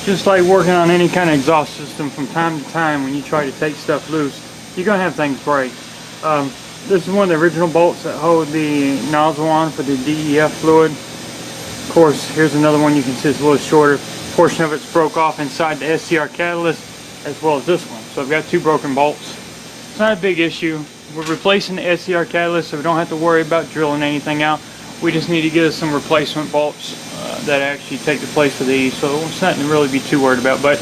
Just like working on any kind of exhaust system, from time to time when you try to take stuff loose, you're going to have things break. This is one of the original bolts that hold the nozzle on for the DEF fluid. Of course, here's another one you can see it's a little shorter. A portion of it's broke off inside the SCR catalyst, as well as this one. So I've got two broken bolts. It's not a big issue. We're replacing the SCR catalyst, so we don't have to worry about drilling anything out. We just need to get us some replacement bolts that actually take the place of these, so it's nothing to really be too worried about. But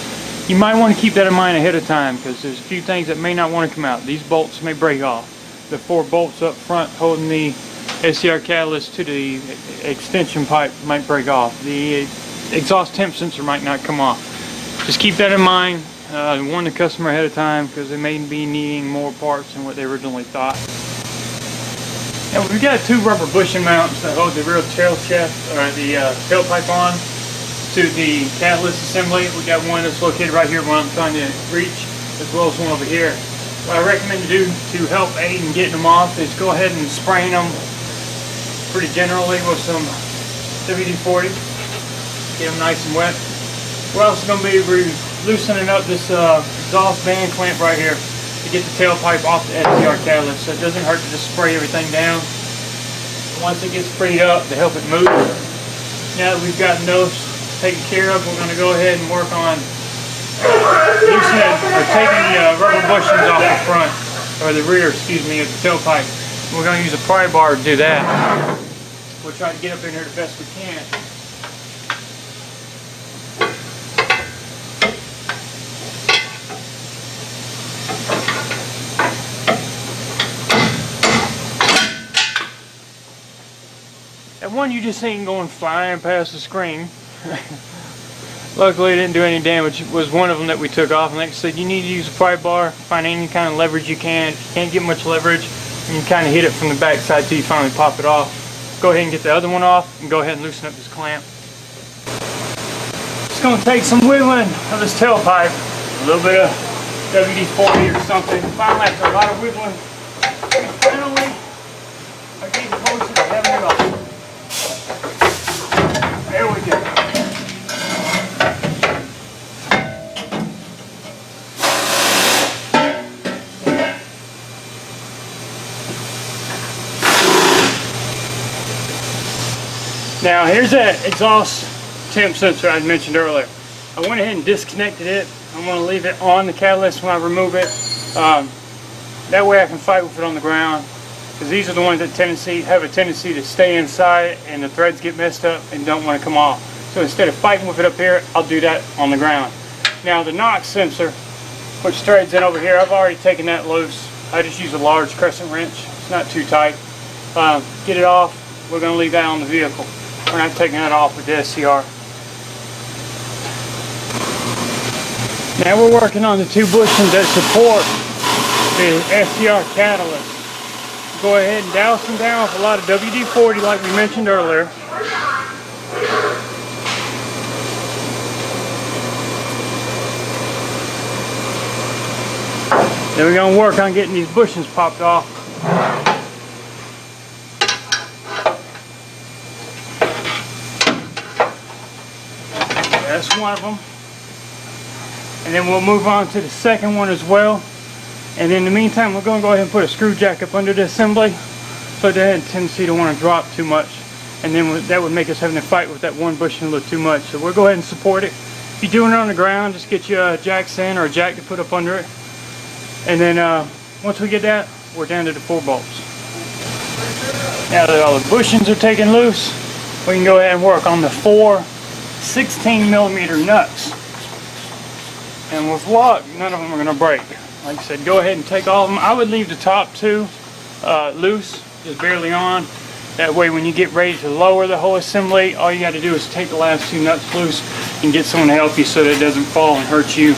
you might want to keep that in mind ahead of time, because there's a few things that may not want to come out. These bolts may break off. The 4 bolts up front holding the SCR catalyst to the extension pipe might break off. The exhaust temp sensor might not come off. Just keep that in mind. Warn the customer ahead of time, because they may be needing more parts than what they originally thought. And we've got 2 rubber bushing mounts that hold the rear tail shaft, or the tailpipe on to the catalyst assembly. We got one that's located right here where I'm trying to reach, as well as one over here. What I recommend to do to help aid in getting them off is go ahead and sprain them pretty generally with some WD-40. Get them nice and wet. We're also going to be loosening up this exhaust band clamp right here to get the tailpipe off the SCR catalyst, so it doesn't hurt to just spray everything down. Once it gets sprayed up, to help it move. Now that we've gotten those taken care of, we're going to go ahead and work on loosening or taking the rubber bushings off the front, or the rear, excuse me, of the tailpipe. We're going to use a pry bar to do that. We'll try to get up in here the best we can. That one you just seen going flying past the screen. Luckily it didn't do any damage. It was one of them that we took off, and like I said, you need to use a pry bar, find any kind of leverage you can. If you can't get much leverage, you can kind of hit it from the back side till you finally pop it off. Go ahead and get the other one off, and go ahead and loosen up this clamp. It's going to take some wiggling of this tailpipe, a little bit of WD-40 or something. Finally, after a lot of wiggling, finally I get closer to having it off. There we go. Now here's that exhaust temp sensor I mentioned earlier. I went ahead and disconnected it. I'm going to leave it on the catalyst when I remove it. That way I can fight with it on the ground, because these are the ones that have a tendency to stay inside and the threads get messed up and don't want to come off. So instead of fighting with it up here, I'll do that on the ground. Now the NOx sensor, which threads in over here, I've already taken that loose. I just use a large crescent wrench. It's not too tight. Get it off. We're going to leave that on the vehicle. We're not taking that off with the SCR. Now we're working on the 2 bushings that support the SCR catalyst. Go ahead and douse them down with a lot of WD-40 like we mentioned earlier. Then we're going to work on getting these bushings popped off. That's one of them. And then we'll move on to the second one as well. And in the meantime, we're going to go ahead and put a screw jack up under the assembly, so it doesn't have a tendency to want to drop too much. And then that would make us having to fight with that one bushing a little too much. So we'll go ahead and support it. If you're doing it on the ground, just get you a jack stand or a jack to put up under it. And then once we get that, we're down to the 4 bolts. Now that all the bushings are taken loose, we can go ahead and work on the 4 16mm nuts. And with luck, none of them are going to break. Like I said, go ahead and take all of them. I would leave the top 2 loose, just barely on. That way when you get ready to lower the whole assembly, all you got to do is take the last 2 nuts loose and get someone to help you so that it doesn't fall and hurt you.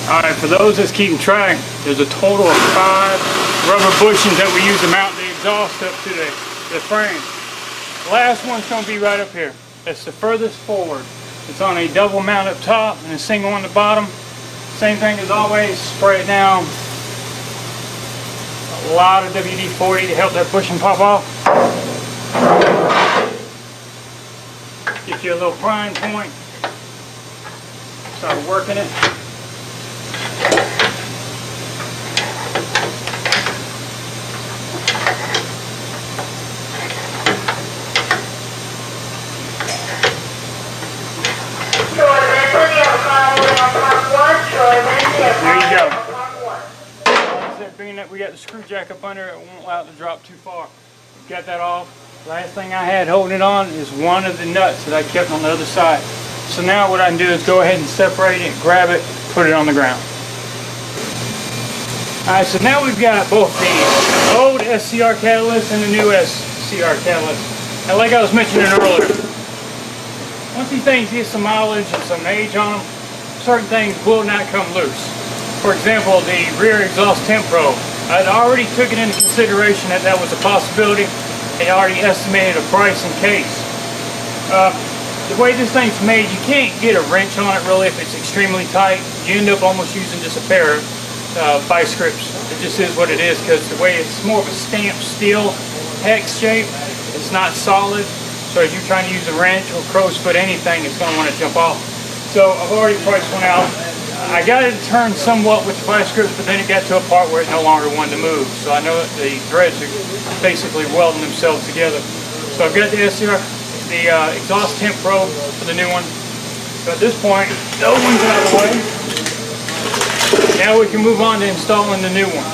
Alright, for those that's keeping track, there's a total of 5 rubber bushings that we use to mount the exhaust up to the frame. The last one's going to be right up here. That's the furthest forward. It's on a double mount up top and a single on the bottom. Same thing as always, spray it down. A lot of WD-40 to help that bushing pop off. Get you a little prying point. Start working it. There you go. Being that we got the screw jack up under it, won't allow it to drop too far. Got that off. Last thing I had holding it on is one of the nuts that I kept on the other side. So now what I can do is go ahead and separate it, grab it, put it on the ground. Alright, so now we've got both the old SCR catalyst and the new SCR catalyst. And like I was mentioning earlier, once these things get some mileage and some age on them, certain things will not come loose. For example, the rear exhaust temp probe. I'd already took it into consideration that that was a possibility. I already estimated a price in case. The way this thing's made, you can't get a wrench on it really if it's extremely tight. You end up almost using just a pair of vice grips. It just is what it is because the way it's more of a stamped steel hex shape, it's not solid. So as you're trying to use a wrench or crow's foot anything, it's going to want to jump off. So I've already priced one out. I got it to turn somewhat with the vice grips, but then it got to a part where it no longer wanted to move. So I know that the threads are basically welding themselves together. So I've got the SCR, the exhaust temp probe for the new one. So at this point, those one's out of the way. Now we can move on to installing the new one.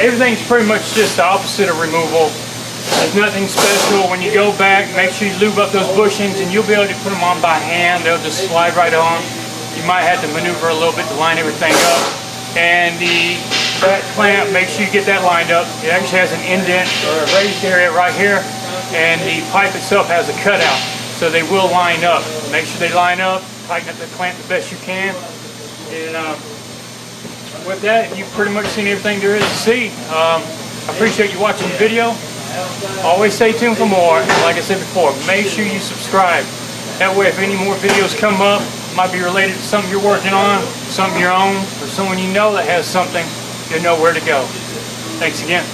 Everything's pretty much just the opposite of removal. There's nothing special. When you go back, make sure you lube up those bushings and you'll be able to put them on by hand. They'll just slide right on. You might have to maneuver a little bit to line everything up. And the back clamp, make sure you get that lined up. It actually has an indent or a raised area right here. And the pipe itself has a cutout. So they will line up. Make sure they line up. Tighten up the clamp the best you can. And with that, you've pretty much seen everything there is to see. I appreciate you watching the video. Always stay tuned for more. Like I said before, make sure you subscribe. That way if any more videos come up, might be related to something you're working on, something you own, or someone you know that has something, you'll know where to go. Thanks again.